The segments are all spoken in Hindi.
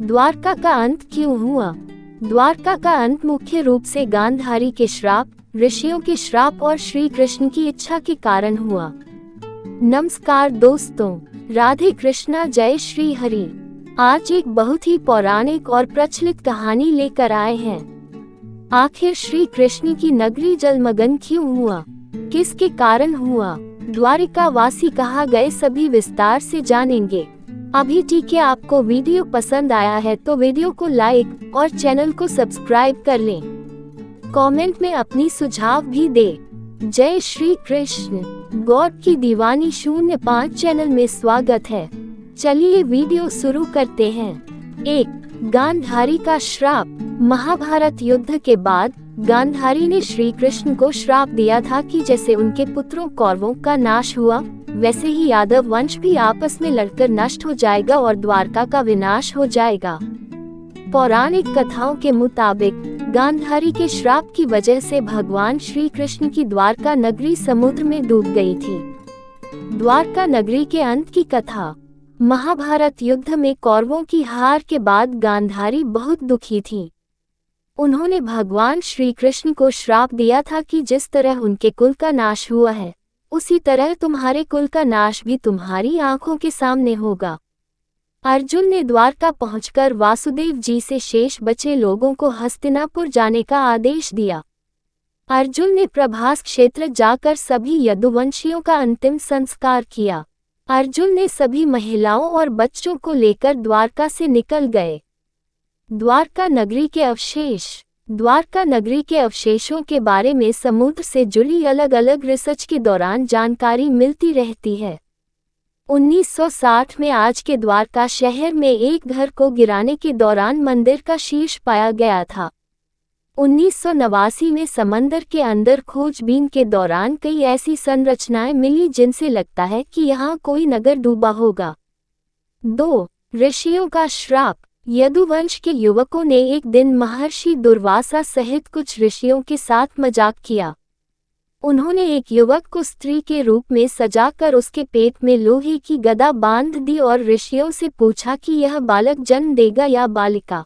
द्वारका का अंत क्यों हुआ? द्वारका का अंत मुख्य रूप से गांधारी के श्राप, ऋषियों के श्राप और श्री कृष्ण की इच्छा के कारण हुआ। नमस्कार दोस्तों, राधे कृष्णा, जय श्री हरि। आज एक बहुत ही पौराणिक और प्रचलित कहानी लेकर आए हैं। आखिर श्री कृष्ण की नगरी जलमग्न क्यों हुआ, किसके कारण हुआ, द्वारिका वासी कहाँ गए, सभी विस्तार से जानेंगे। अभी ठीक है, आपको वीडियो पसंद आया है तो वीडियो को लाइक और चैनल को सब्सक्राइब कर लें। कमेंट में अपनी सुझाव भी दे। जय श्री कृष्ण। गॉड की दीवानी 05 चैनल में स्वागत है। चलिए वीडियो शुरू करते हैं। 1. गांधारी का श्राप। महाभारत युद्ध के बाद गांधारी ने श्री कृष्ण को श्राप दिया था कि जैसे उनके पुत्रों कौरवों का नाश हुआ, वैसे ही यादव वंश भी आपस में लड़कर नष्ट हो जाएगा और द्वारका का विनाश हो जाएगा। पौराणिक कथाओं के मुताबिक गांधारी के श्राप की वजह से भगवान श्री कृष्ण की द्वारका नगरी समुद्र में डूब गई थी। द्वारका नगरी के अंत की कथा। महाभारत युद्ध में कौरवों की हार के बाद गांधारी बहुत दुखी थी। उन्होंने भगवान श्री कृष्ण को श्राप दिया था कि जिस तरह उनके कुल का नाश हुआ है, उसी तरह तुम्हारे कुल का नाश भी तुम्हारी आंखों के सामने होगा। अर्जुन ने द्वारका पहुंचकर वासुदेव जी से शेष बचे लोगों को हस्तिनापुर जाने का आदेश दिया। अर्जुन ने प्रभास क्षेत्र जाकर सभी यदुवंशियों का अंतिम संस्कार किया। अर्जुन ने सभी महिलाओं और बच्चों को लेकर द्वारका से निकल गए। द्वारका नगरी के अवशेष। द्वारका नगरी के अवशेषों के बारे में समुद्र से जुड़ी अलग अलग रिसर्च के दौरान जानकारी मिलती रहती है। 1960 में आज के द्वारका शहर में एक घर को गिराने के दौरान मंदिर का शीर्ष पाया गया था। 1989 में समंदर के अंदर खोजबीन के दौरान कई ऐसी संरचनाएं मिली जिनसे लगता है कि यहाँ कोई नगर डूबा होगा। 2. ऋषियों का श्राप। यदुवंश के युवकों ने एक दिन महर्षि दुर्वासा सहित कुछ ऋषियों के साथ मजाक किया। उन्होंने एक युवक को स्त्री के रूप में सजाकर उसके पेट में लोहे की गदा बांध दी और ऋषियों से पूछा कि यह बालक जन्म देगा या बालिका।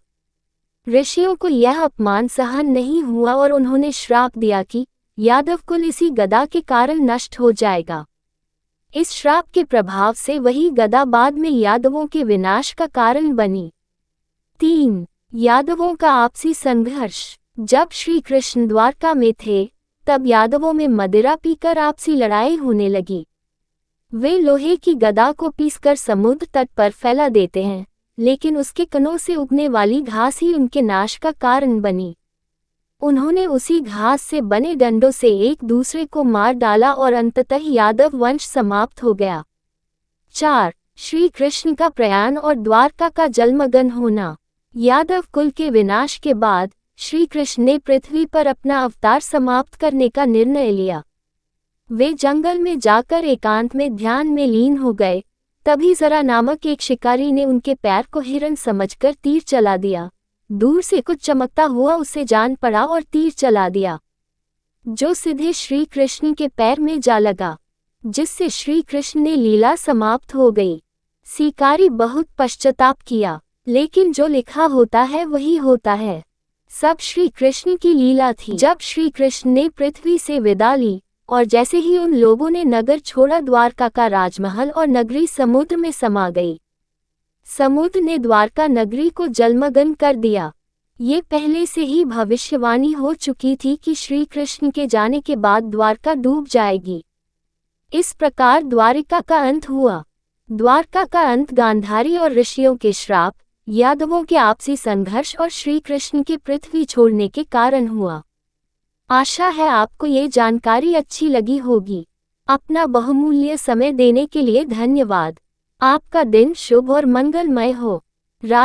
ऋषियों को यह अपमान सहन नहीं हुआ और उन्होंने श्राप दिया कि यादव कुल इसी गदा के कारण नष्ट हो जाएगा। इस श्राप के प्रभाव से वही गदा बाद में यादवों के विनाश का कारण बनी। 3. यादवों का आपसी संघर्ष। जब श्री कृष्ण द्वारका में थे, तब यादवों में मदिरा पीकर आपसी लड़ाई होने लगी। वे लोहे की गदा को पीसकर समुद्र तट पर फैला देते हैं, लेकिन उसके कणों से उगने वाली घास ही उनके नाश का कारण बनी। उन्होंने उसी घास से बने डंडों से एक दूसरे को मार डाला और अंततः यादव वंश समाप्त हो गया। 4. श्री कृष्ण का प्रयाण और द्वारका का जलमग्न होना। यादव कुल के विनाश के बाद श्री कृष्ण ने पृथ्वी पर अपना अवतार समाप्त करने का निर्णय लिया। वे जंगल में जाकर एकांत में ध्यान में लीन हो गए। तभी जरा नामक एक शिकारी ने उनके पैर को हिरण समझकर तीर चला दिया। दूर से कुछ चमकता हुआ उसे जान पड़ा और तीर चला दिया, जो सीधे श्री कृष्ण के पैर में जा लगा, जिससे श्री कृष्ण ने लीला समाप्त हो गई। शिकारी बहुत पश्चाताप किया, लेकिन जो लिखा होता है वही होता है। सब श्री कृष्ण की लीला थी। जब श्री कृष्ण ने पृथ्वी से विदा ली और जैसे ही उन लोगों ने नगर छोड़ा, द्वारका का राजमहल और नगरी समुद्र में समा गई। समुद्र ने द्वारका नगरी को जलमग्न कर दिया। ये पहले से ही भविष्यवाणी हो चुकी थी कि श्री कृष्ण के जाने के बाद द्वारका डूब जाएगी। इस प्रकार द्वारिका का अंत हुआ। द्वारका का अंत गांधारी और ऋषियों के श्राप, यादवों के आपसी संघर्ष और श्री कृष्ण के पृथ्वी छोड़ने के कारण हुआ। आशा है आपको ये जानकारी अच्छी लगी होगी। अपना बहुमूल्य समय देने के लिए धन्यवाद। आपका दिन शुभ और मंगलमय हो।